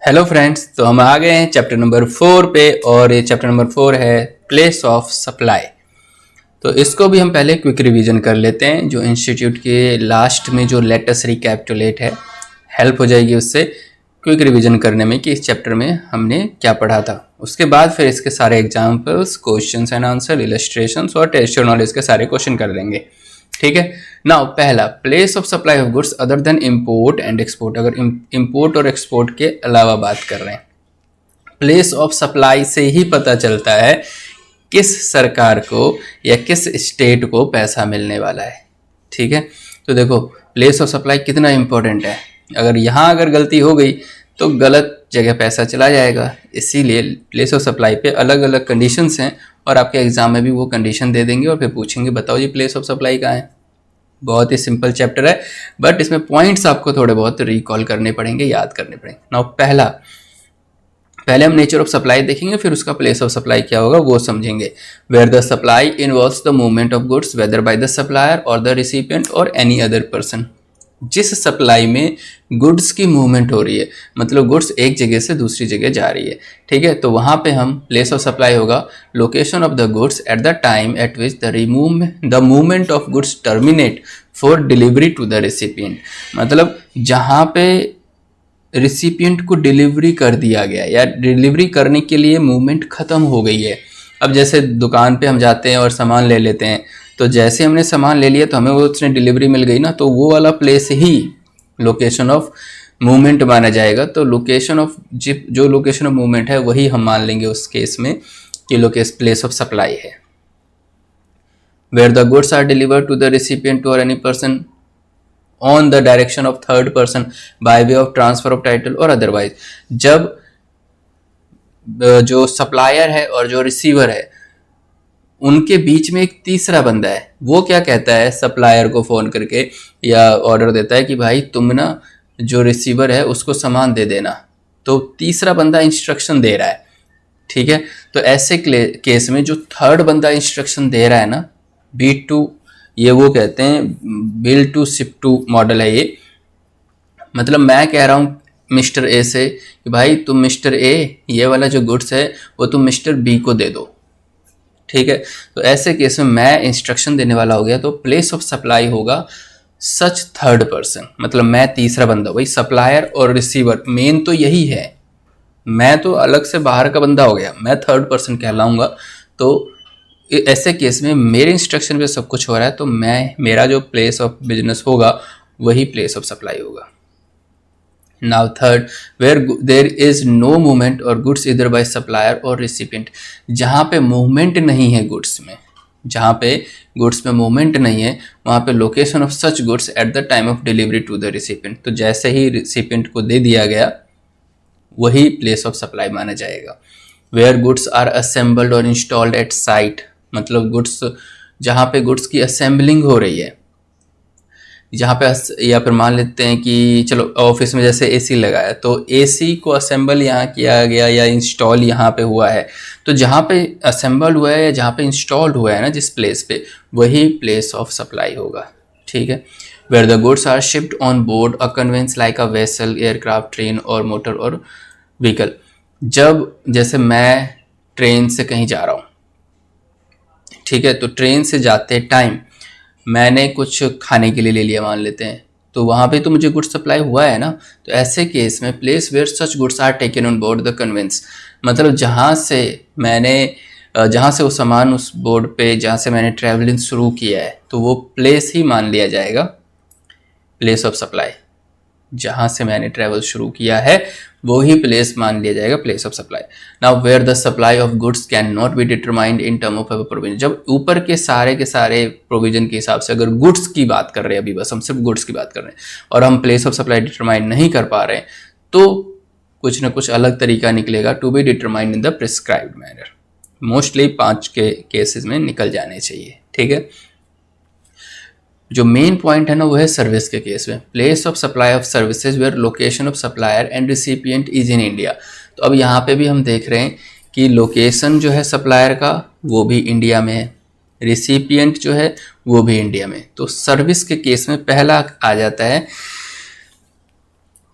Hello friends, तो हम आ गए हैं चैप्टर नंबर 4 पे और ये चैप्टर नंबर 4 है प्लेस ऑफ सप्लाई। तो इसको भी हम पहले क्विक रिवीजन कर लेते हैं, जो इंस्टीट्यूट के लास्ट में जो लेटेस्ट रिकैपिटुलेट है, हेल्प हो जाएगी उससे क्विक रिवीजन करने में कि इस चैप्टर में हमने क्या पढ़ा था। उसके बाद फिर इसके सारे examples, questions and answer, illustrations और टेस्ट नॉलेज के सारे क्वेश्चन कर देंगे। ठीक है। नाउ पहला, place of supply of goods other than import and export. अगर इंपोर्ट और एक्सपोर्ट के अलावा बात कर रहे हैं, प्लेस ऑफ सप्लाई से ही पता चलता है किस सरकार को या किस स्टेट को पैसा मिलने वाला है। ठीक है। तो देखो प्लेस ऑफ सप्लाई कितना इंपॉर्टेंट है। अगर गलती हो गई तो गलत जगह पैसा चला जाएगा। इसीलिए प्लेस ऑफ सप्लाई पे अलग अलग कंडीशंस हैं और आपके एग्जाम में भी वो कंडीशन दे देंगे और फिर पूछेंगे बताओ जी प्लेस ऑफ सप्लाई कहाँ है। बहुत ही सिंपल चैप्टर है, बट इसमें पॉइंट्स आपको थोड़े बहुत रिकॉल करने पड़ेंगे, याद करने पड़ेंगे। नाउ पहले हम नेचर ऑफ सप्लाई देखेंगे, फिर उसका प्लेस ऑफ सप्लाई क्या होगा वो समझेंगे। Where the supply involves the movement of goods whether by the supplier और द रिसिपिएंट और एनी अदर पर्सन। जिस सप्लाई में गुड्स की मूवमेंट हो रही है, मतलब गुड्स एक जगह से दूसरी जगह जा रही है, ठीक है, तो वहां पे हम प्लेस ऑफ सप्लाई होगा location of the goods at the time at which the movement of goods terminate for delivery to the recipient. मतलब जहां पे रिसिपिएंट को डिलीवरी कर दिया गया या डिलीवरी करने के लिए मूवमेंट खत्म हो गई है। अब जैसे दुकान पे हम जाते हैं और सामान ले लेते हैं, तो जैसे हमने सामान ले लिया तो हमें वो उसने डिलीवरी मिल गई ना, तो वो वाला प्लेस ही लोकेशन ऑफ मूवमेंट माना जाएगा। तो लोकेशन ऑफ जो लोकेशन ऑफ मूवमेंट है वही हम मान लेंगे उस केस में कि प्लेस ऑफ सप्लाई है। Where the goods are delivered to the recipient और any person on the direction of third person by way of transfer of title और अदरवाइज। जब जो सप्लायर है और जो रिसीवर है उनके बीच में एक तीसरा बंदा है, वो क्या कहता है सप्लायर को फोन करके या ऑर्डर देता है कि भाई तुम ना जो रिसीवर है उसको सामान दे देना, तो तीसरा बंदा इंस्ट्रक्शन दे रहा है। ठीक है। तो ऐसे केस में जो थर्ड बंदा इंस्ट्रक्शन दे रहा है ना, बीट टू, ये वो कहते हैं bill to ship to model है ये। मतलब मैं कह रहा हूँ मिस्टर ए से कि भाई तुम मिस्टर ए ये वाला जो गुड्स है वो तुम मिस्टर बी को दे दो। ठीक है। तो ऐसे केस में मैं इंस्ट्रक्शन देने वाला हो गया, तो प्लेस ऑफ सप्लाई होगा सच थर्ड पर्सन, मतलब मैं तीसरा बंदा। वही सप्लायर और रिसीवर मेन तो यही है, मैं तो अलग से बाहर का बंदा हो गया, मैं थर्ड पर्सन कहलाऊंगा। तो ऐसे केस में मेरे इंस्ट्रक्शन पे सब कुछ हो रहा है, तो मेरा जो प्लेस ऑफ बिजनेस होगा वही प्लेस ऑफ सप्लाई होगा। Now third, where there is no movement or goods either by supplier or recipient। जहाँ पे मूवमेंट नहीं है गुड्स में, जहाँ पे गुड्स में मूवमेंट नहीं है वहाँ पे location of such goods at the time of delivery to the recipient. तो जैसे ही रिसिपिएंट को दे दिया गया वही प्लेस ऑफ सप्लाई माना जाएगा। वेयर गुड्स आर असेंबल्ड और इंस्टॉल्ड एट साइट, मतलब गुड्स जहाँ पे गुड्स की असेंबलिंग हो रही है, जहाँ पे, या फिर मान लेते हैं कि चलो ऑफिस में जैसे एसी लगाया तो एसी को असेंबल यहाँ किया गया या इंस्टॉल यहाँ पे हुआ है, तो जहाँ पे असेंबल हुआ है या जहाँ पे इंस्टॉल्ड हुआ है ना जिस प्लेस पे, वही प्लेस ऑफ सप्लाई होगा। ठीक है। Where the goods are shipped on board a conveyance like a vessel, aircraft, train और मोटर और व्हीकल। जब जैसे मैं ट्रेन से कहीं जा रहा हूँ, ठीक है, तो ट्रेन से जाते टाइम मैंने कुछ खाने के लिए ले लिया मान लेते हैं, तो वहाँ पे तो मुझे गुड्स सप्लाई हुआ है ना। तो ऐसे केस में place where such goods are taken on board the conveyance, मतलब जहाँ से वो सामान उस बोर्ड पे जहाँ से मैंने ट्रैवलिंग शुरू किया है, तो वो प्लेस ही मान लिया जाएगा प्लेस ऑफ सप्लाई। जहाँ से मैंने ट्रैवल शुरू किया है वो ही प्लेस मान लिया जाएगा place of supply. Now where the supply of goods can not be determined in term of provision. जब ऊपर के सारे प्रोविजन के हिसाब से अगर गुड्स की बात कर रहे हैं, अभी बस हम सिर्फ गुड्स की बात कर रहे हैं और हम प्लेस ऑफ सप्लाई डिटरमाइन नहीं कर पा रहे हैं, तो कुछ ना कुछ अलग तरीका निकलेगा to be determined in the prescribed manner. Mostly 5 के केसेस में निकल जाने चाहिए। ठीक है। जो मेन पॉइंट है ना वो है सर्विस के केस में, place of supply of services where location of supplier and recipient is in India. तो अब यहाँ पे भी हम देख रहे हैं कि लोकेशन जो है सप्लायर का वो भी इंडिया में है, रिसिपिएंट जो है वो भी इंडिया में। तो सर्विस के केस में पहला आ जाता है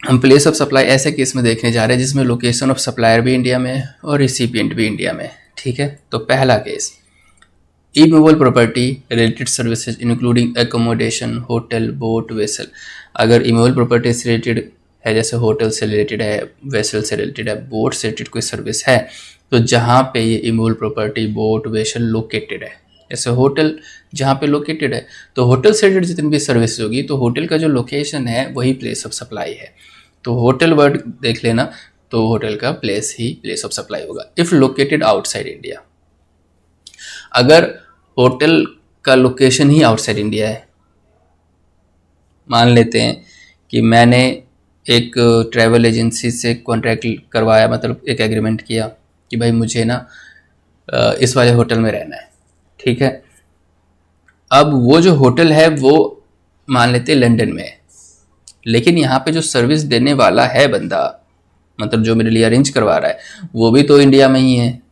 हम प्लेस ऑफ सप्लाई ऐसे केस में देखने जा रहे हैं जिसमें लोकेशन ऑफ सप्लायर भी इंडिया में है और रिसिपिएंट भी इंडिया में है। ठीक है, तो पहला case, immovable property related services including accommodation, hotel, boat, vessel. अगर इमूवेबल प्रॉपर्टी से रिलेटेड है, जैसे होटल से रिलेटेड है, वेसल से रिलेटेड है, बोट से रिलेटेड कोई सर्विस है, तो जहाँ पे ये immovable property, boat, vessel located है, जैसे होटल जहाँ पे लोकेटेड है, तो होटल से रिलेटेड जितनी भी सर्विस होगी तो होटल का जो लोकेशन है वही प्लेस ऑफ सप्लाई है। तो होटल वर्ड देख लेना, तो होटल का place he place of supply होगा। इफ लोकेटेड आउटसाइड इंडिया, अगर होटल का लोकेशन ही आउटसाइड इंडिया है, मान लेते हैं कि मैंने एक ट्रैवल एजेंसी से कॉन्ट्रैक्ट करवाया, मतलब एक एग्रीमेंट किया कि भाई मुझे ना इस वाले होटल में रहना है। ठीक है, अब वो जो होटल है वो मान लेते हैं लंदन में है, लेकिन यहाँ पे जो सर्विस देने वाला है बंदा, मतलब जो मेरे लिए अरेंज करवा रहा है, वो भी तो इंडिया में ही है,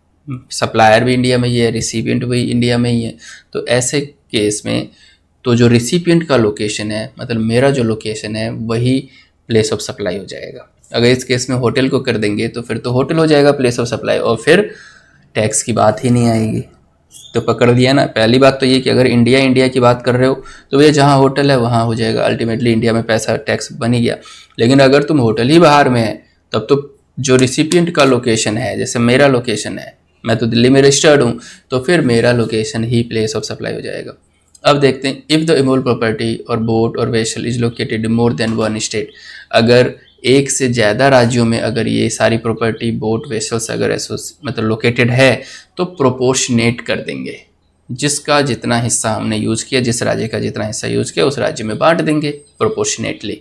सप्लायर भी इंडिया में ही है, रिसिपिएंट भी इंडिया में ही है। तो ऐसे केस में तो जो रिसिपिएंट का लोकेशन है, मतलब मेरा जो लोकेशन है, वही प्लेस ऑफ सप्लाई हो जाएगा। अगर इस केस में होटल को कर देंगे तो फिर तो होटल हो जाएगा प्लेस ऑफ सप्लाई, और फिर टैक्स की बात ही नहीं आएगी। तो पकड़ लिया ना। पहली बात तो ये कि अगर इंडिया की बात कर रहे हो तो भैया जहाँ होटल है वहाँ हो जाएगा, अल्टीमेटली इंडिया में पैसा टैक्स बन ही गया। लेकिन अगर तुम होटल ही बाहर में है, तब तो जो रिसिपिएंट का लोकेशन है, जैसे मेरा लोकेशन है, मैं तो दिल्ली में रजिस्टर्ड हूँ, तो फिर मेरा लोकेशन ही प्लेस ऑफ सप्लाई हो जाएगा। अब देखते हैं, इफ़ द इमूवेबल प्रॉपर्टी और बोट और vessel is located in more than one state, अगर एक से ज़्यादा राज्यों में अगर ये सारी प्रॉपर्टी, बोट, वेसल्स अगर मतलब लोकेटेड है, तो प्रोपोर्शनेट कर देंगे, जिसका जितना हिस्सा हमने यूज़ किया, जिस राज्य का जितना हिस्सा यूज़ किया उस राज्य में बांट देंगे proportionately.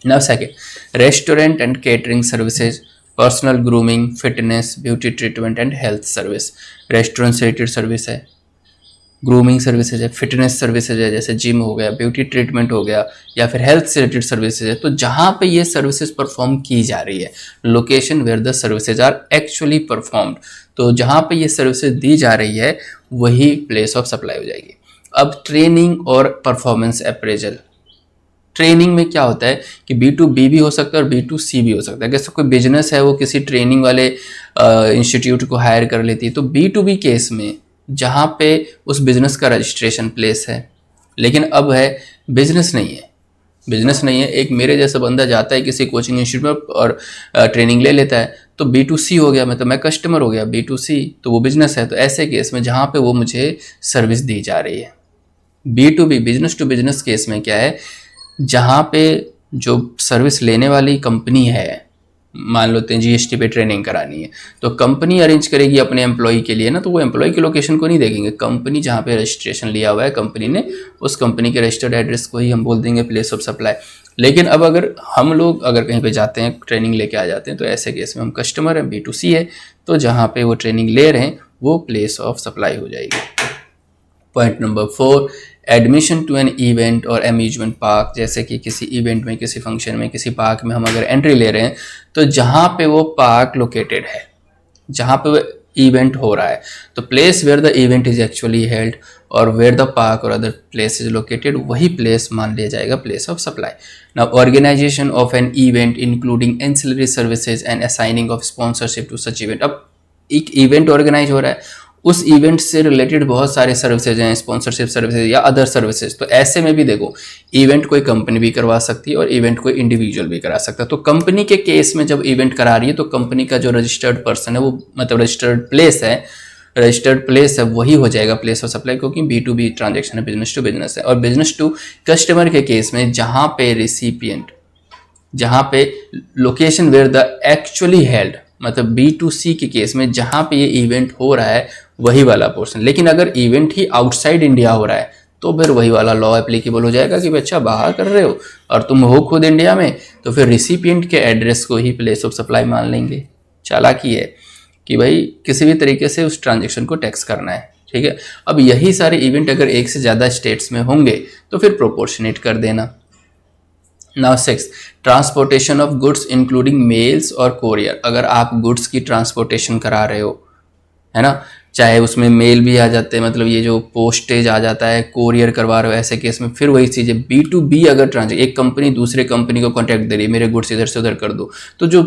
Now second, restaurant and catering services, personal grooming, fitness, beauty treatment and health service. Restaurant से रिलेटेड सर्विस है, ग्रूमिंग सर्विसेज है, फिटनेस सर्विसेज है, जैसे जिम हो गया, ब्यूटी ट्रीटमेंट हो गया, या फिर हेल्थ से रिलेटेड सर्विसेज है। तो जहाँ पे ये सर्विसेज परफॉर्म की जा रही है, location where the services are actually performed, तो जहाँ पे ये सर्विसेज दी जा रही है वही प्लेस ऑफ सप्लाई हो जाएगी। अब ट्रेनिंग और परफॉर्मेंस अप्रेजल। ट्रेनिंग में क्या होता है कि B2B भी हो सकता है और B2C भी हो सकता है। जैसे कोई बिजनेस है, वो किसी ट्रेनिंग वाले इंस्टीट्यूट को हायर कर लेती है, तो B2B केस में जहाँ पे उस बिजनेस का रजिस्ट्रेशन प्लेस है, लेकिन अब है बिजनेस नहीं है, एक मेरे जैसा बंदा जाता है किसी कोचिंग इंस्टीट्यूट में और ट्रेनिंग ले लेता है, तो B2C हो गया, मतलब मैं कस्टमर हो गया, B2C तो वो बिजनेस है। तो ऐसे केस में जहाँ पे वो मुझे सर्विस दी जा रही है। B2B, business to business case में क्या है, जहाँ पे जो सर्विस लेने वाली कंपनी है, मान लो GST पे ट्रेनिंग करानी है, तो कंपनी अरेंज करेगी अपने एम्प्लॉय के लिए ना, तो वो एम्प्लॉय की लोकेशन को नहीं देखेंगे, कंपनी जहाँ पे रजिस्ट्रेशन लिया हुआ है कंपनी ने, उस कंपनी के रजिस्टर्ड एड्रेस को ही हम बोल देंगे प्लेस ऑफ सप्लाई। लेकिन अब अगर हम लोग अगर कहीं पे जाते हैं, ट्रेनिंग लेके आ जाते हैं, तो ऐसे केस में हम कस्टमर हैं, B2C है, तो जहाँ पे वो ट्रेनिंग ले रहे हैं वो प्लेस ऑफ सप्लाई हो जाएगी। Point number 4, admission to an event और अम्यूजमेंट पार्क, जैसे कि किसी इवेंट में, किसी फंक्शन में, किसी पार्क में हम अगर एंट्री ले रहे हैं, तो जहाँ पे वो पार्क लोकेटेड है, जहाँ पे वो इवेंट हो रहा है, तो place where the event is actually held और वेयर द पार्क और अदर प्लेस इज लोकेटेड, वही प्लेस मान लिया जाएगा place of supply. Now organization of an event including ancillary services and assigning of sponsorship to such event. अब एक event organise हो रहा है, उस इवेंट से रिलेटेड बहुत सारे सर्विसेज हैं, स्पॉन्सरशिप सर्विसेज या अदर सर्विसेज। तो ऐसे में भी देखो, इवेंट कोई कंपनी भी करवा सकती है और इवेंट कोई इंडिविजुअल भी करा सकता है। तो कंपनी के केस में जब इवेंट करा रही है, तो कंपनी का जो रजिस्टर्ड पर्सन है, वो मतलब रजिस्टर्ड प्लेस है, वही हो जाएगा प्लेस ऑफ सप्लाई, क्योंकि B2B ट्रांजेक्शन है, बिजनेस टू बिजनेस है। और बिजनेस टू कस्टमर के केस में जहाँ पे रिसिपिएंट, जहाँ पे location where the actually held, मतलब B2C के केस में जहाँ पे ये इवेंट हो रहा है वही वाला पोर्शन। लेकिन अगर इवेंट ही आउटसाइड इंडिया हो रहा है, तो फिर वही वाला लॉ एप्लीकेबल हो जाएगा कि अच्छा बाहर कर रहे हो और तुम हो खुद इंडिया में, तो फिर रिसिपिएंट के एड्रेस को ही प्लेस ऑफ सप्लाई मान लेंगे। चालाकी है कि भाई किसी भी तरीके से उस ट्रांजेक्शन को टैक्स करना है। ठीक है, अब यही सारे इवेंट अगर एक से ज़्यादा स्टेट्स में होंगे तो फिर प्रोपोर्शनेट कर देना। Now 6, transportation of goods including mails और कोरियर। अगर आप गुड्स की ट्रांसपोर्टेशन करा रहे हो, है ना, चाहे उसमें मेल भी आ जाते हैं, मतलब ये जो पोस्टेज आ जाता है, कोरियर करवा रहे हो, ऐसे केस में फिर वही चीज़ है। B2B अगर ट्रांजेक्शन, एक कंपनी दूसरे कंपनी को कॉन्ट्रैक्ट दे रही है मेरे गुड्स इधर से उधर कर दो, तो जो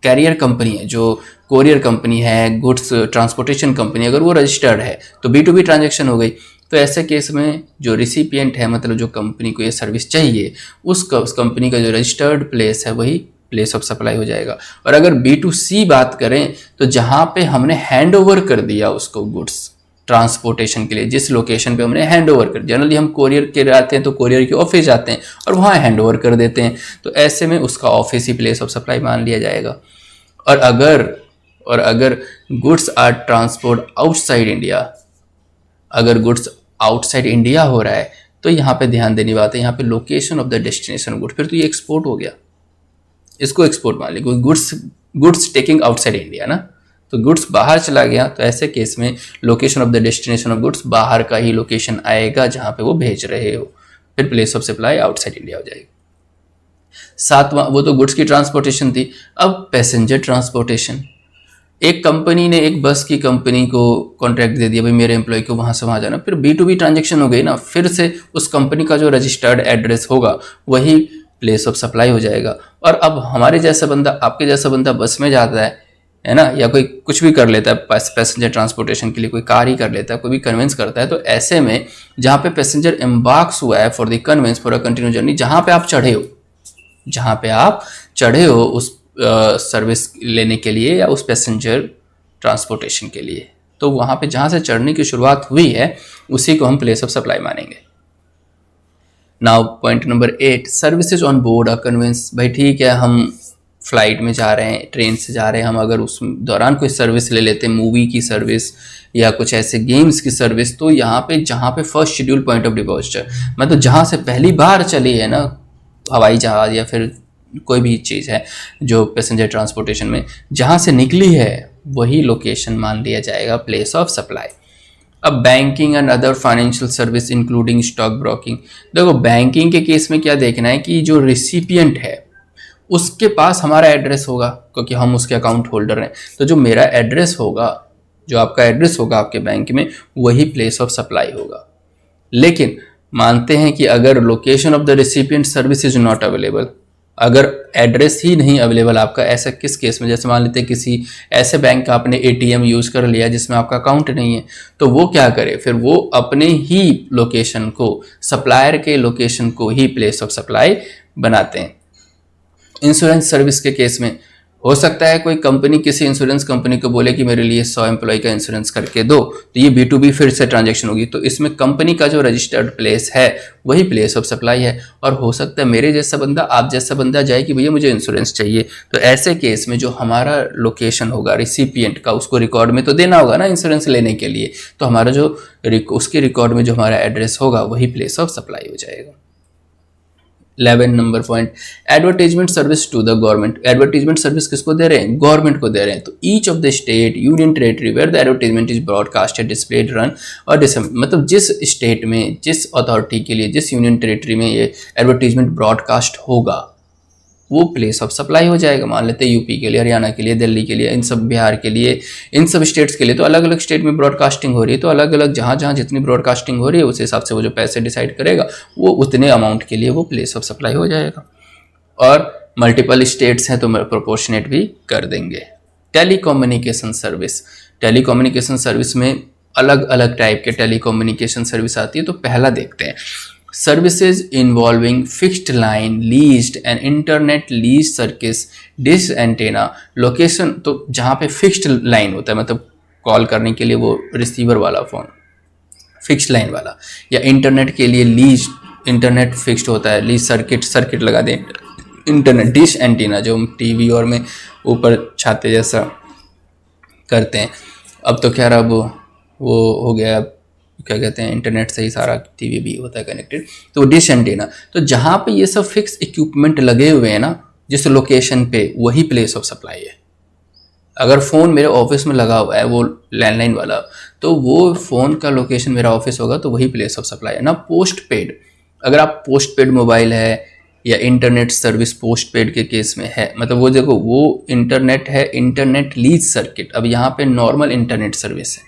कैरियर कंपनी है, जो कोरियर कंपनी है, गुड्स ट्रांसपोर्टेशन कंपनी, अगर वो रजिस्टर्ड है तो B2B ट्रांजेक्शन हो गई। तो ऐसे केस में जो रिसिपिएंट है, मतलब जो कंपनी को ये सर्विस चाहिए, उस कंपनी का जो रजिस्टर्ड प्लेस है वही प्लेस ऑफ सप्लाई हो जाएगा। और अगर B2C बात करें तो जहाँ पे हमने हैंड ओवर कर दिया उसको गुड्स ट्रांसपोर्टेशन के लिए, जिस लोकेशन पे हमने हैंड ओवर कर, जनरली हम कोरियर के आते हैं तो कोरियर के ऑफिस जाते हैं और वहाँ हैंड ओवर कर देते हैं, तो ऐसे में उसका ऑफिस ही प्लेस ऑफ सप्लाई मान लिया जाएगा। और अगर goods are transport outside India, अगर गुड्स आउटसाइड इंडिया हो रहा है तो यहाँ पे ध्यान देने बात है, यहाँ पे location of the destination good, फिर तो ये एक्सपोर्ट हो गया, इसको एक्सपोर्ट मान लिया। गुड्स टेकिंग आउटसाइड इंडिया ना, तो गुड्स बाहर चला गया, तो ऐसे केस में location of the destination of goods बाहर का ही लोकेशन आएगा जहाँ पे वो भेज रहे हो, फिर place of supply outside India हो जाएगी। सातवां, वो तो गुड्स की ट्रांसपोर्टेशन थी। अब पैसेंजर ट्रांसपोर्टेशन, एक कंपनी ने एक बस की कंपनी को कॉन्ट्रैक्ट दे दिया, भाई मेरे एम्प्लॉय को वहाँ से वहाँ जाना, फिर B2B ट्रांजेक्शन हो गई ना, फिर से उस कंपनी का जो रजिस्टर्ड एड्रेस होगा वही प्लेस ऑफ सप्लाई हो जाएगा। और अब हमारे जैसा बंदा, आपके जैसा बंदा बस में जाता है ना, या कोई कुछ भी कर लेता है पैसेंजर ट्रांसपोर्टेशन के लिए, कोई कार ही कर लेता है, कोई भी कन्वेंस करता है, तो ऐसे में जहाँ पे पैसेंजर एम्बार्क्स हुआ है for the conveyance for a continue journey, जहाँ पे आप चढ़े हो उस सर्विस लेने के लिए या उस पैसेंजर ट्रांसपोर्टेशन के लिए, तो वहाँ पे जहाँ से चढ़ने की शुरुआत हुई है उसी को हम प्लेस ऑफ सप्लाई मानेंगे। Now point number 8, services on board a convince. भाई ठीक है, हम फ्लाइट में जा रहे हैं, ट्रेन से जा रहे हैं, हम अगर उस दौरान कोई सर्विस ले लेते हैं, मूवी की सर्विस या कुछ ऐसे गेम्स की सर्विस, तो यहाँ पे जहाँ पे first schedule point of depositor, मतलब जहाँ से पहली बार चली है ना हवाई जहाज़ या फिर कोई भी चीज़ है जो पैसेंजर ट्रांसपोर्टेशन में, जहाँ से निकली है वही लोकेशन मान लिया जाएगा प्लेस ऑफ सप्लाई। अब banking and other financial service including stock broking, देखो बैंकिंग के केस में क्या देखना है कि जो रिसिपिएंट है उसके पास हमारा एड्रेस होगा, क्योंकि हम उसके अकाउंट होल्डर हैं, तो जो मेरा एड्रेस होगा, जो आपका एड्रेस होगा आपके बैंक में, वही प्लेस ऑफ सप्लाई होगा। लेकिन मानते हैं कि अगर location of the recipient service is not available, अगर एड्रेस ही नहीं अवेलेबल आपका, ऐसा किस केस में, जैसे मान लेते हैं किसी ऐसे बैंक का आपने ATM यूज़ कर लिया जिसमें आपका अकाउंट नहीं है, तो वो क्या करे, फिर वो अपने ही लोकेशन को, सप्लायर के लोकेशन को ही प्लेस ऑफ सप्लाई बनाते हैं। इंश्योरेंस सर्विस के केस में हो सकता है कोई कंपनी किसी इंश्योरेंस कंपनी को बोले कि मेरे लिए 100 एम्प्लॉय का इंश्योरेंस करके दो, तो ये B2B फिर से ट्रांजैक्शन होगी, तो इसमें कंपनी का जो रजिस्टर्ड प्लेस है वही प्लेस ऑफ सप्लाई है। और हो सकता है मेरे जैसा बंदा, आप जैसा बंदा जाए कि भैया मुझे इंश्योरेंस चाहिए, तो ऐसे केस में जो हमारा लोकेशन होगा रिसिपिएंट का, उसको रिकॉर्ड में तो देना होगा ना इंश्योरेंस लेने के लिए, तो हमारा जो उसके रिकॉर्ड में जो हमारा एड्रेस होगा वही प्लेस ऑफ सप्लाई हो जाएगा। 11 number point, advertisement service to the government. Advertisement service किसको दे रहे हैं, गवर्नमेंट को दे रहे हैं। तो each of the state, union territory where the advertisement is broadcasted, displayed, run और मतलब जिस स्टेट में, जिस अथॉरिटी के लिए, जिस यूनियन टेरिटरी में ये एडवर्टाइजमेंट ब्रॉडकास्ट होगा वो प्लेस ऑफ सप्लाई हो जाएगा। मान लेते हैं यूपी के लिए, हरियाणा के लिए, दिल्ली के लिए, इन सब, बिहार के लिए, इन सब स्टेट्स के लिए, तो अलग अलग स्टेट में ब्रॉडकास्टिंग हो रही है, तो अलग अलग जहाँ जहाँ जितनी ब्रॉडकास्टिंग हो रही है उस हिसाब से वो जो पैसे डिसाइड करेगा वो उतने अमाउंट के लिए वो प्लेस ऑफ सप्लाई हो जाएगा। और मल्टीपल स्टेट्स हैं तो प्रोपोर्शनेट भी कर देंगे। टेलीकम्युनिकेशन सर्विस, टेलीकम्युनिकेशन सर्विस में अलग अलग टाइप के टेलीकम्युनिकेशन सर्विस आती है, तो पहला देखते हैं, services involving fixed line, leased and internet lease circus, dish antenna, location, तो जहाँ पे फिक्स्ड लाइन होता है, मतलब कॉल करने के लिए वो रिसीवर वाला फ़ोन फिक्स्ड लाइन वाला, या इंटरनेट के लिए लीज, इंटरनेट फिक्स्ड होता है, लीज सर्किट लगा दें, इंटरनेट, डिश एंटीना जो हम टीवी और में ऊपर छाते जैसा करते हैं, अब तो खैर अब वो हो गया, क्या कहते हैं, इंटरनेट से ही सारा टीवी भी होता है कनेक्टेड, तो डिश एंटीना, तो जहाँ पे ये सब फिक्स इक्विपमेंट लगे हुए हैं ना जिस लोकेशन पे, वही प्लेस ऑफ सप्लाई है। अगर फ़ोन मेरे ऑफिस में लगा हुआ है वो लैंडलाइन वाला, तो वो फ़ोन का लोकेशन मेरा ऑफिस होगा, तो वही प्लेस ऑफ सप्लाई है ना। पोस्ट पेड, अगर आप पोस्ट पेड मोबाइल है या इंटरनेट सर्विस पोस्ट पेड के केस में है, मतलब वो देखो वो इंटरनेट है, इंटरनेट लीज सर्किट, अब यहाँ पे नॉर्मल इंटरनेट सर्विस है,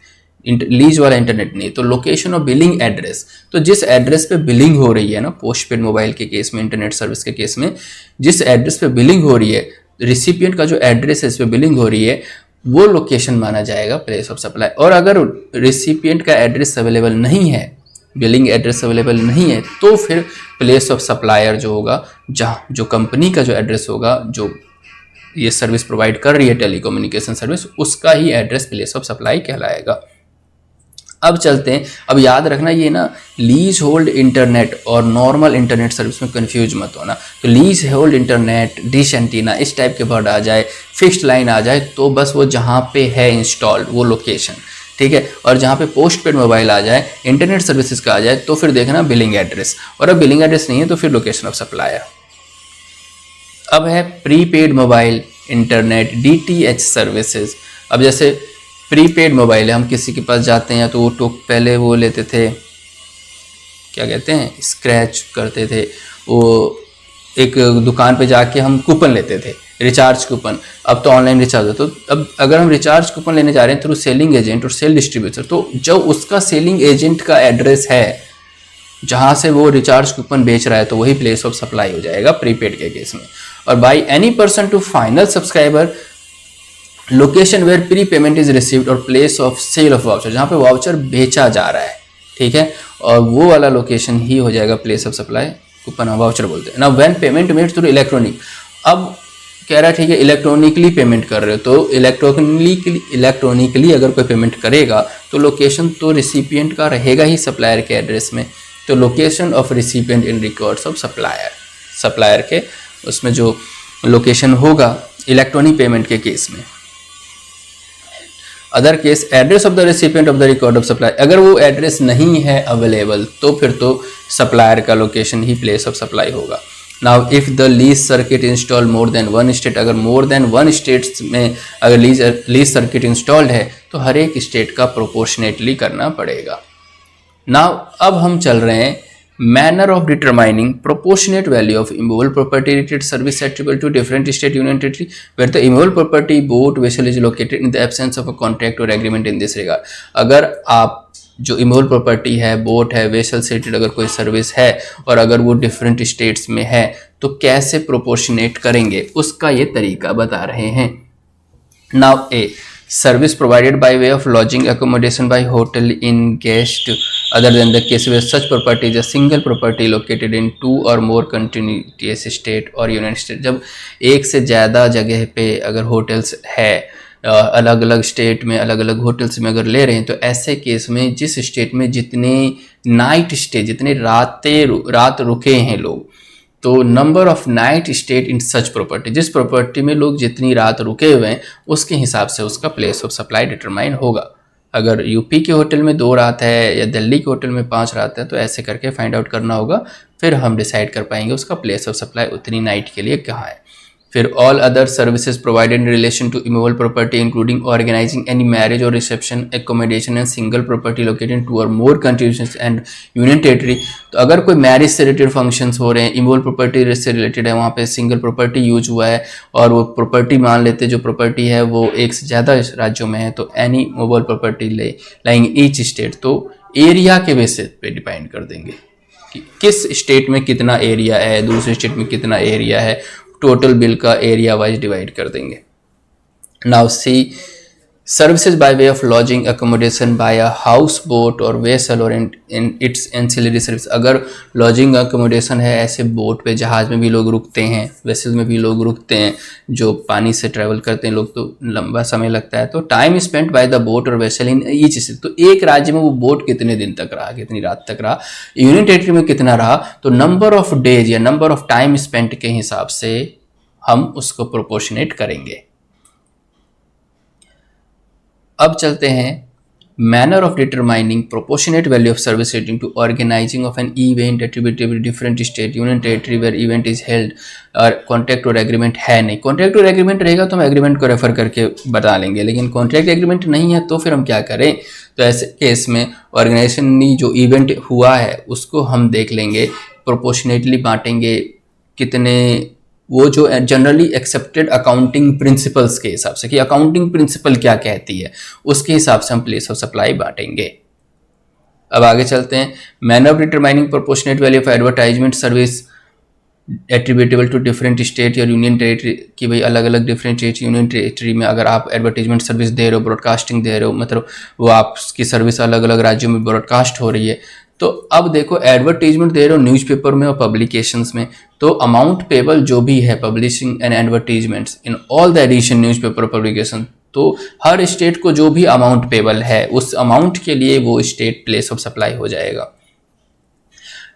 लीज वाला इंटरनेट नहीं। तो लोकेशन और बिलिंग एड्रेस, तो जिस एड्रेस पे बिलिंग हो रही है ना पोस्ट पेड मोबाइल के केस में, इंटरनेट सर्विस के केस में, जिस एड्रेस पे बिलिंग हो रही है, रिसिपिएंट का जो एड्रेस है इस पे बिलिंग हो रही है, वो लोकेशन माना जाएगा प्लेस ऑफ सप्लाई। और अगर रिसिपिएंट का एड्रेस अवेलेबल नहीं है, बिलिंग एड्रेस अवेलेबल नहीं है, तो फिर प्लेस ऑफ सप्लायर जो होगा, जहाँ जो कंपनी का जो एड्रेस होगा, जो ये सर्विस प्रोवाइड कर रही है टेलीकम्युनिकेशन सर्विस, उसका ही एड्रेस प्लेस ऑफ सप्लाई कहलाएगा। अब चलते हैं, अब याद रखना ये ना लीज होल्ड इंटरनेट और नॉर्मल इंटरनेट सर्विस में कंफ्यूज मत होना। तो lease hold internet, dish antenna, इस टाइप के वर्ड आ जाए, फिक्स्ड लाइन आ जाए, तो बस वो जहाँ पे है इंस्टॉल्ड वो लोकेशन, ठीक है। और जहाँ पे पोस्ट पेड मोबाइल आ जाए, इंटरनेट सर्विसेज का आ जाए, तो फिर देखना बिलिंग एड्रेस, और अब बिलिंग एड्रेस नहीं है तो फिर लोकेशन ऑफ सप्लायर। अब है prepaid mobile internet DTH services. अब जैसे प्रीपेड मोबाइल है, हम किसी के पास जाते हैं तो वो पहले वो लेते थे, क्या कहते हैं, स्क्रैच करते थे, वो एक दुकान पे जाके हम कूपन लेते थे, रिचार्ज कूपन। अब तो ऑनलाइन रिचार्ज है, तो अब अगर हम रिचार्ज कूपन लेने जा रहे हैं थ्रू सेलिंग एजेंट और सेल डिस्ट्रीब्यूटर, तो जो उसका सेलिंग एजेंट का एड्रेस है जहाँ से वो रिचार्ज कूपन बेच रहा है, तो वही प्लेस ऑफ सप्लाई हो जाएगा प्रीपेड के केस में। और by any person to final subscriber, location where pre payment is received और place of sale of voucher, जहाँ पे वाउचर बेचा जा रहा है, ठीक है, और वो वाला लोकेशन ही हो जाएगा place of supply, coupon voucher बोलते हैं ना। When payment made through electronic, अब कह रहा है ठीक है इलेक्ट्रॉनिकली पेमेंट कर रहे हो, तो इलेक्ट्रॉनिकली अगर कोई पेमेंट करेगा तो लोकेशन तो रिसिपिएंट का रहेगा ही सप्लायर के एड्रेस में। तो location of recipient in records of supplier, supplier के उसमें जो लोकेशन होगा इलेक्ट्रॉनिक पेमेंट के केस में। Other case address of the recipient of the record of supply, अगर वो एड्रेस नहीं है अवेलेबल तो फिर तो सप्लायर का लोकेशन ही प्लेस ऑफ सप्लाई होगा। Now if the lease circuit install more than one state, अगर मोर देन वन स्टेट्स में अगर लीज सर्किट इंस्टॉल्ड है तो हर एक स्टेट का प्रोपोर्शनेटली करना पड़ेगा। नाउ अब हम चल रहे हैं manner of determining proportionate value of immovable property related service attributable to different state union territory where the immovable property boat vessel is located in the absence of a contract or agreement in this regard। अगर आप जो immovable property है, boat है, vessel से related अगर कोई service है और अगर वो डिफरेंट स्टेट्स में है तो कैसे प्रोपोर्शनेट करेंगे उसका ये तरीका बता रहे हैं। Now A service provided by way of lodging accommodation by hotel in guest other than the case where such property is a single property located in two or more contiguous state or union state। जब एक से ज़्यादा जगह पे अगर hotels है, अलग अलग स्टेट में अलग अलग होटल्स में अगर ले रहे हैं, तो ऐसे केस में जिस स्टेट में जितने नाइट स्टे, जितने रात रुके हैं लोग, तो number of night state in such property, जिस प्रॉपर्टी में लोग जितनी रात रुके हुए हैं उसके हिसाब से उसका प्लेस ऑफ सप्लाई डिटरमाइन होगा। अगर यूपी के होटल में 2 रात है या दिल्ली के होटल में 5 रात है, तो ऐसे करके फाइंड आउट करना होगा, फिर हम डिसाइड कर पाएंगे उसका प्लेस ऑफ सप्लाई उतनी नाइट के लिए कहाँ है। फिर all other services provided in relation to immovable property including organising any marriage और reception, accommodation and single property located in 2 और more countries and union territory. तो अगर कोई मैरिज से रिलेटेड फंक्शंस हो रहे हैं, इमूवेबल प्रॉपर्टी से रिलेटेड है, वहाँ पे सिंगल प्रॉपर्टी यूज हुआ है और वो प्रॉपर्टी मान लेते जो प्रॉपर्टी है वो एक से ज़्यादा राज्यों में है, तो any movable property lying each state, तो एरिया के बेसिस पे डिपेंड कर देंगे कि किस स्टेट में कितना एरिया है, दूसरे स्टेट में कितना एरिया है, टोटल बिल का एरिया वाइज डिवाइड कर देंगे। Now C services by way of lodging accommodation by a house boat और वेसल और इन इट्स एंसिलरी सर्विस। अगर लॉजिंग अकोमोडेशन है, ऐसे बोट पे, जहाज में भी लोग रुकते हैं, वेसल में भी लोग रुकते हैं, जो पानी से ट्रेवल करते हैं लोग, तो लंबा समय लगता है, तो time spent by the boat और वेसल इन ईच स्टेट, तो एक राज्य में वो बोट कितने दिन तक रहा, कितनी रात तक रहा, यूनियन टेरिटरी में कितना रहा, तो नंबर ऑफ डेज या नंबर ऑफ टाइम स्पेंट के हिसाब से हम उसको प्रोपोर्शनेट करेंगे। अब चलते हैं manner of determining proportionate value of service rating to organizing of an event attributable different state union territory where event is held. और कॉन्ट्रैक्ट और एग्रीमेंट है नहीं, कॉन्ट्रैक्ट और एग्रीमेंट रहेगा तो हम एग्रीमेंट को रेफर करके बता लेंगे, लेकिन कॉन्ट्रैक्ट एग्रीमेंट नहीं है तो फिर हम क्या करें। तो ऐसे केस में ऑर्गेनाइजेशन जो इवेंट हुआ है उसको हम देख लेंगे, प्रोपोर्शनेटली बांटेंगे कितने, वो जो जनरली एक्सेप्टेड अकाउंटिंग प्रिंसिपल्स के हिसाब से कि अकाउंटिंग प्रिंसिपल क्या कहती है, उसके हिसाब से हम प्लेस ऑफ सप्लाई बांटेंगे। अब आगे चलते हैं। Manner of determining proportionate value of advertisement service attributable to different state या यूनियन टेरिटरी, कि भाई अलग अलग डिफरेंट स्टेट यूनियन टेरिटरी में अगर आप एडवर्टीजमेंट सर्विस दे रहे हो, ब्रॉडकास्टिंग दे रहे हो, मतलब वो आपकी सर्विस अलग अलग राज्यों में ब्रॉडकास्ट हो रही है। तो अब देखो एडवर्टीजमेंट दे रहे हो न्यूज़पेपर में और पब्लिकेशंस में, तो अमाउंट पेबल जो भी है publishing and advertisements in all the edition newspaper publication, तो हर स्टेट को जो भी अमाउंट पेबल है उस अमाउंट के लिए वो स्टेट प्लेस ऑफ सप्लाई हो जाएगा।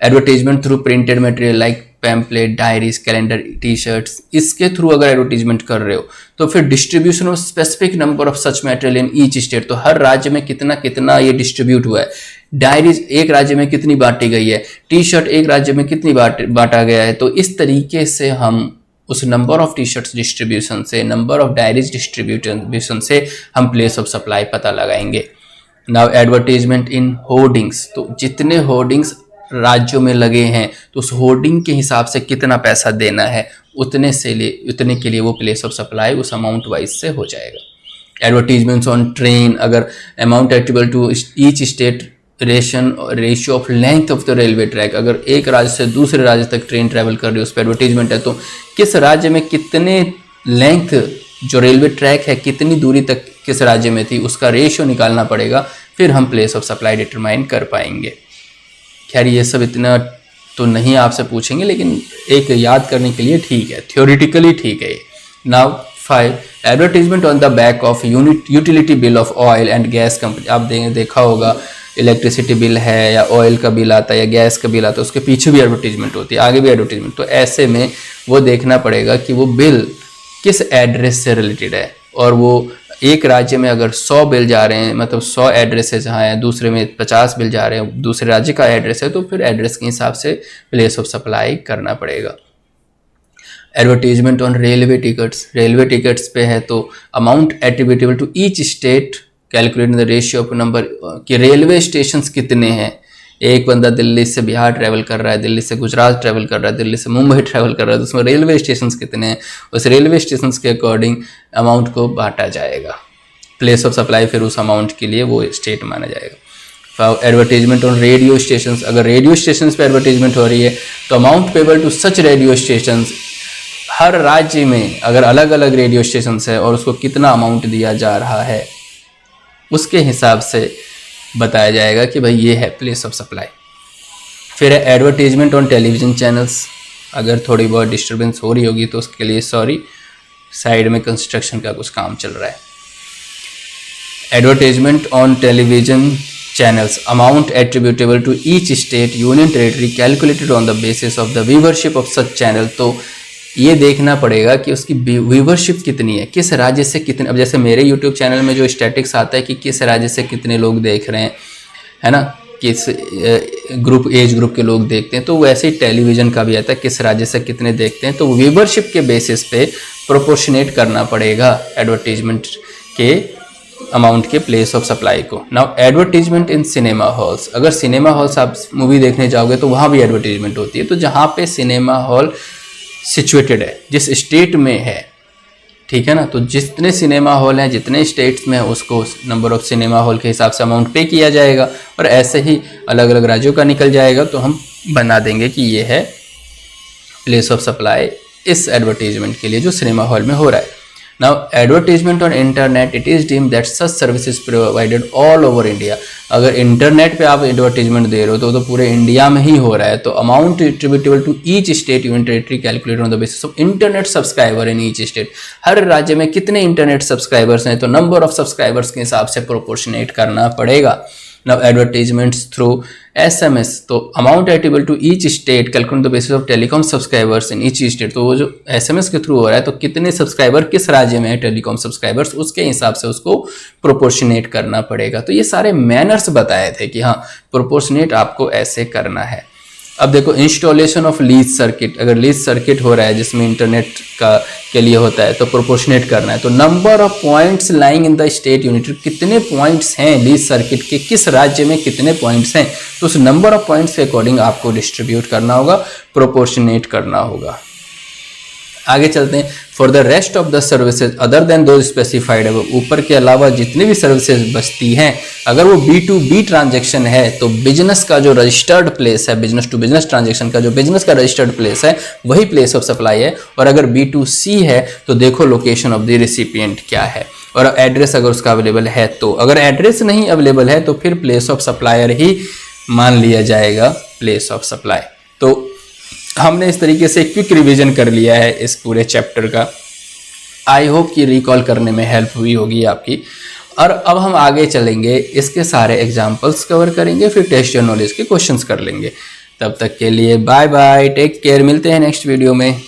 Advertisement through printed material like pamphlet, diaries, calendar, T shirts, इसके थ्रू अगर एडवर्टीजमेंट कर रहे हो तो फिर distribution of specific number of such material in each state, तो हर राज्य में कितना कितना ये डिस्ट्रीब्यूट हुआ है, डायरीज एक राज्य में कितनी बांटी गई है, टी शर्ट एक राज्य में कितनी बांटा गया है, तो इस तरीके से हम उस number of T shirts distribution से, नंबर ऑफ डायरीज डिस्ट्रीब्यूशन से हम प्लेस ऑफ सप्लाई पता लगाएंगे। नाउ एडवर्टीजमेंट इन होर्डिंग्स, तो जितने होर्डिंग्स राज्यों में लगे हैं तो उस होर्डिंग के हिसाब से कितना पैसा देना है, उतने के लिए वो प्लेस ऑफ सप्लाई उस अमाउंट वाइज से हो जाएगा। एडवर्टीजमेंट्स ऑन ट्रेन, अगर amount attributable to each state ratio of length of the railway track, अगर एक राज्य से दूसरे राज्य तक ट्रेन ट्रैवल कर रही है उस पर एडवर्टीजमेंट है, तो किस राज्य में कितने लेंथ जो रेलवे ट्रैक है कितनी दूरी तक किस राज्य में थी, उसका रेशियो निकालना पड़ेगा, फिर हम प्लेस ऑफ सप्लाई डिटरमाइन कर पाएंगे। खैर ये सब इतना तो नहीं आपसे पूछेंगे, लेकिन एक याद करने के लिए ठीक है, थ्योरेटिकली ठीक है। Now 5 advertisement on the back of utility bill of oil and gas company, आप देखा होगा इलेक्ट्रिसिटी बिल है या ऑयल का बिल आता है या गैस का बिल आता है, उसके पीछे भी एडवर्टीजमेंट होती है, आगे भी एडवर्टीजमेंट, तो ऐसे में वो देखना पड़ेगा कि वो बिल किस एड्रेस से रिलेटेड है, और वो एक राज्य में अगर 100 बिल जा रहे हैं, मतलब 100 एड्रेसेस जहाँ हैं, दूसरे में 50 बिल जा रहे हैं, दूसरे राज्य का एड्रेस है, तो फिर एड्रेस के हिसाब से प्लेस ऑफ सप्लाई करना पड़ेगा। Advertisement on railway tickets, railway tickets पे है तो amount attributable to each state calculate the ratio of number, कि रेलवे स्टेशंस कितने हैं, एक बंदा दिल्ली से बिहार ट्रैवल कर रहा है, दिल्ली से गुजरात ट्रैवल कर रहा है, दिल्ली से मुंबई ट्रैवल कर रहा है, तो उसमें रेलवे स्टेशंस कितने हैं, उस रेलवे स्टेशंस के अकॉर्डिंग अमाउंट को बांटा जाएगा। प्लेस ऑफ सप्लाई फिर उस अमाउंट के लिए वो स्टेट माना जाएगा। एडवर्टीजमेंट ऑन रेडियो स्टेशंस, अगर रेडियो स्टेशंस पे एडवर्टीजमेंट हो रही है तो amount payable to such radio stations, हर राज्य में अगर अलग अलग रेडियो स्टेशंस है और उसको कितना अमाउंट दिया जा रहा है उसके हिसाब से बताया जाएगा कि भाई ये है प्लेस ऑफ सप्लाई। फिर है एडवर्टीजमेंट ऑन टेलीविज़न चैनल्स, अगर थोड़ी बहुत डिस्टर्बेंस हो रही होगी तो उसके लिए सॉरी, साइड में कंस्ट्रक्शन का कुछ काम चल रहा है। Advertisement on television channels, amount attributable to each state union territory calculated on the basis of the viewership of such channel, तो ये देखना पड़ेगा कि उसकी व्यूवरशिप कितनी है, किस राज्य से कितने, अब जैसे मेरे यूट्यूब चैनल में जो स्टैटिक्स आता है कि किस राज्य से कितने लोग देख रहे हैं, है ना, किस ग्रुप एज ग्रुप के लोग देखते हैं, तो वैसे ही टेलीविज़न का भी आता है किस राज्य से कितने देखते हैं, तो व्यूवरशिप के बेसिस पे प्रोपोर्शनेट करना पड़ेगा एडवर्टीजमेंट के अमाउंट के प्लेस ऑफ सप्लाई को। Now advertisement in cinema halls, अगर सिनेमा हॉल्स आप मूवी देखने जाओगे तो वहाँ भी एडवर्टीजमेंट होती है, तो जहाँ पे सिनेमा हॉल सिचुएटेड है, जिस स्टेट में है, ठीक है ना, तो जितने सिनेमा हॉल हैं जितने स्टेट्स में है उसको नंबर ऑफ सिनेमा हॉल के हिसाब से अमाउंट पे किया जाएगा, और ऐसे ही अलग अलग राज्यों का निकल जाएगा, तो हम बना देंगे कि ये है प्लेस ऑफ सप्लाई इस एडवर्टीजमेंट के लिए जो सिनेमा हॉल में हो रहा है। Now advertisement on internet, it is deemed that such services provided all over India, अगर इंटरनेट पे आप एडवर्टीजमेंट दे रहे हो तो पूरे इंडिया में ही हो रहा है, तो amount attributable to each state union territory calculate on the basis of internet subscriber in each state, हर राज्य में कितने इंटरनेट सब्सक्राइबर्स हैं तो नंबर ऑफ सब्सक्राइबर्स के हिसाब से प्रोपोर्शनेट करना पड़ेगा। नाउ एडवर्टीजमेंट्स थ्रू SMS, तो amount attributable to each state calculate on the basis of telecom subscribers in each state, तो वो जो SMS के थ्रू हो रहा है तो कितने सब्सक्राइबर किस राज्य में है टेलीकॉम सब्सक्राइबर्स, उसके हिसाब से उसको प्रोपोर्शनेट करना पड़ेगा। तो ये सारे मैनर्स बताए थे कि हाँ प्रोपोर्शनेट आपको ऐसे करना है। अब देखो इंस्टॉलेशन ऑफ लीज सर्किट, अगर लीज सर्किट हो रहा है जिसमें इंटरनेट का के लिए होता है तो प्रोपोर्शनेट करना है, तो number of points lying in the state unit, कितने पॉइंट्स हैं लीज सर्किट के, किस राज्य में कितने पॉइंट्स हैं, तो उस नंबर ऑफ पॉइंट्स के अकॉर्डिंग आपको डिस्ट्रीब्यूट करना होगा, प्रोपोर्शनेट करना होगा। आगे चलते हैं। For the rest of the services other than दो स्पेसिफाइड, अब ऊपर के अलावा जितनी भी सर्विसेज बचती हैं, अगर वो B2B ट्रांजेक्शन है तो बिजनेस का जो रजिस्टर्ड प्लेस है, बिजनेस टू बिजनेस ट्रांजेक्शन का जो बिजनेस का रजिस्टर्ड प्लेस है वही प्लेस ऑफ सप्लाई है। और अगर B2C है तो देखो लोकेशन ऑफ द रिसिपिएंट क्या है और एड्रेस अगर उसका अवेलेबल है तो, अगर एड्रेस नहीं अवेलेबल है तो फिर प्लेस ऑफ सप्लायर ही मान लिया जाएगा प्लेस ऑफ सप्लाई। तो हमने इस तरीके से क्विक रिवीजन कर लिया है इस पूरे चैप्टर का। आई होप कि रिकॉल करने में हेल्प हुई होगी आपकी। और अब हम आगे चलेंगे, इसके सारे एग्जाम्पल्स कवर करेंगे, फिर टेस्ट योर नॉलेज के क्वेश्चंस कर लेंगे। तब तक के लिए बाय बाय, टेक केयर, मिलते हैं नेक्स्ट वीडियो में।